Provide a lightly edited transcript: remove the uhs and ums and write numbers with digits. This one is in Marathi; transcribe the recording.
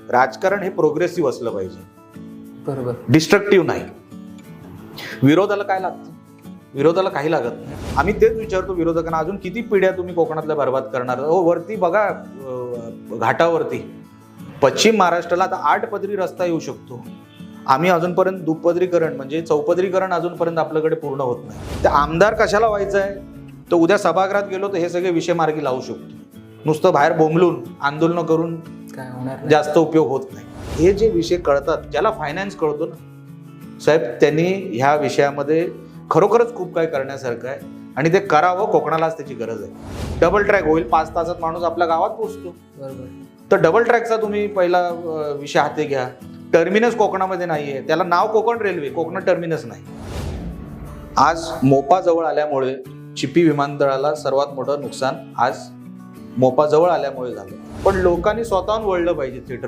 राजकारण हे प्रोग्रेसिव्ह असलं पाहिजे, बरोबर. डिस्ट्रक्टिव्ह नाही. विरोधाला काय लागतं? विरोधाला काही लागत नाही. आम्ही तेच विचारतो विरोधकांना, अजून किती पिढ्या तुम्ही कोकणातल्या बर्बाद करणार? हो, वरती बघा, घाटावरती पश्चिम महाराष्ट्राला आता 8 पदरी रस्ता येऊ शकतो. आम्ही अजूनपर्यंत दुपदरीकरण म्हणजे चौपदरीकरण अजूनपर्यंत आपल्याकडे पूर्ण होत नाही. तर आमदार कशाला व्हायचं आहे? तर उद्या सभागृहात गेलो तर हे सगळे विषय मार्गी लावू शकतो. नुसतं बाहेर बोंबलून आंदोलन करून काय होणार नाही. जास्त उपयोग होत नाही. हे जे विषय कळतात, ज्याला फायनान्स कळतो ना साहेब, त्यांनी ह्या विषयामध्ये खरोखरच खूप काही करण्यासारखं आहे आणि ते करावं. कोकणालाच त्याची गरज आहे. डबल ट्रॅक होईल, 5 तासात माणूस आपल्या गावात पोहोचतो. बरोबर. तर डबल ट्रॅकचा तुम्ही पहिला विषय हाती घ्या. टर्मिनस कोकणामध्ये नाहीये, त्याला नाव कोकण रेल्वे, कोकणात टर्मिनस नाही. आज मोपा जवळ आल्यामुळे चिपी विमानतळाला सर्वात मोठं नुकसान आज मोपा जवळ आल्यामुळे झालं. पण लोकांनी स्वतःहून वळलं पाहिजे थिएटर